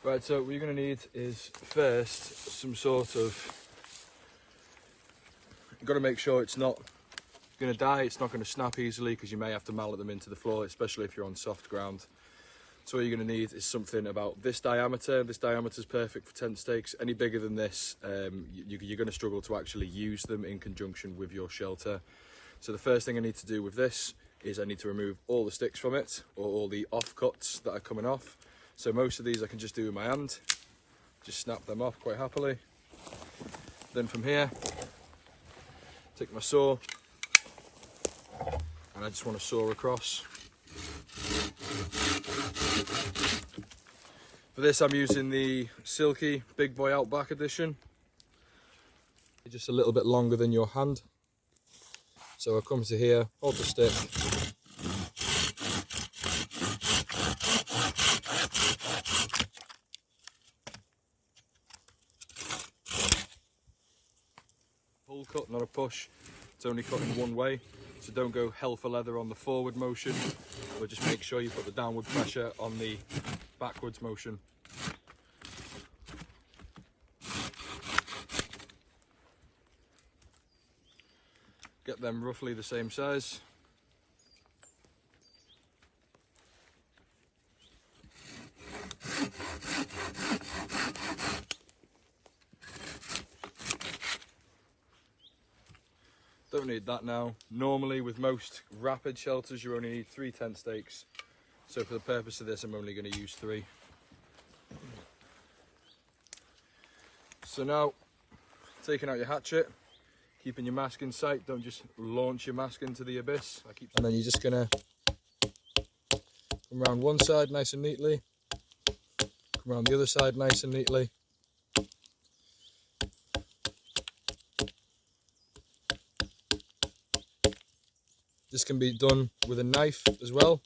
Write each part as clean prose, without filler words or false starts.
Right, so what you're going to need is first some sort of, you've got to make sure it's not going to die, it's not going to snap easily, because you may have to mallet them into the floor, especially if you're on soft ground. So what you're going to need is something about this diameter. This diameter is perfect for tent stakes. Any bigger than this, you're going to struggle to actually use them in conjunction with your shelter. So the first thing I need to do with this is I need to remove all the sticks from it, or all the offcuts that are coming off. So most of these I can just do with my hand, just snap them off quite happily. Then from here, take my saw, and I just want to saw across. For this I'm using the Silky Big Boy Outback edition. Just a little bit longer than your hand. So I come to here, hold the stick, pull cut, not a push. It's only cut in one way, so don't go hell for leather on the forward motion, but just make sure you put the downward pressure on the backwards motion. Get them roughly the same size. Don't need that now. Normally with most rapid shelters you only need 3 tent stakes. So for the purpose of this I'm only going to use 3. So now, taking out your hatchet, keeping your mask in sight, don't just launch your mask into the abyss. And then you're just going to come around one side nice and neatly, come around the other side nice and neatly. This can be done with a knife as well.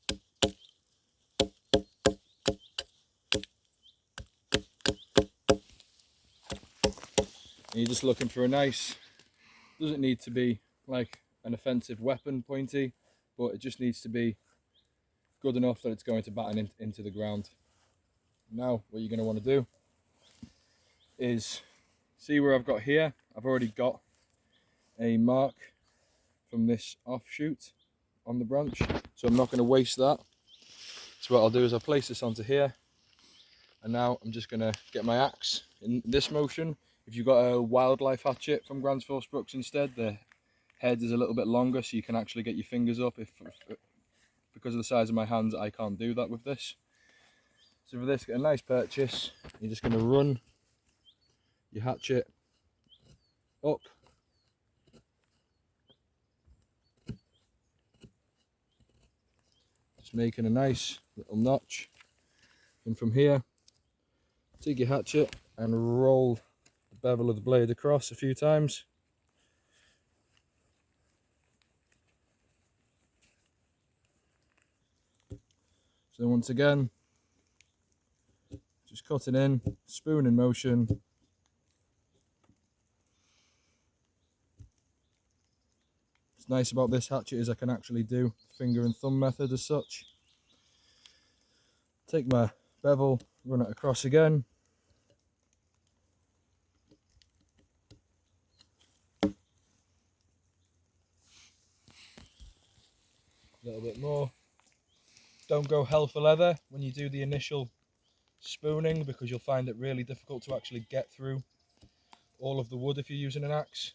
And you're just looking for a nice, doesn't need to be like an offensive weapon pointy, but it just needs to be good enough that it's going to batten into the ground. Now what you're going to want to do is see where I've got here. I've already got a mark from this offshoot on the branch, so I'm not going to waste that. So what I'll do is I'll place this onto here, and now I'm just going to get my axe in this motion. If you've got a wildlife hatchet from Grants Force Brooks instead, the head is a little bit longer, so you can actually get your fingers up. Because of the size of my hands, I can't do that with this. So for this, get a nice purchase. You're just going to run your hatchet up, just making a nice little notch. And from here, take your hatchet and roll the bevel of the blade across a few times. So once again, just cutting in, spoon in motion. What's nice about this hatchet is I can actually do finger and thumb method as such. Take my bevel, run it across again. A little bit more. Don't go hell for leather when you do the initial spooning, because you'll find it really difficult to actually get through all of the wood if you're using an axe.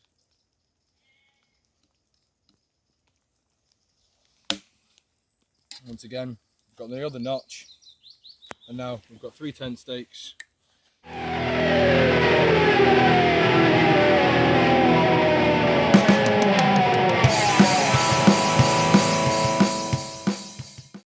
Once again, we've got the other notch, and now we've got 3 tent stakes.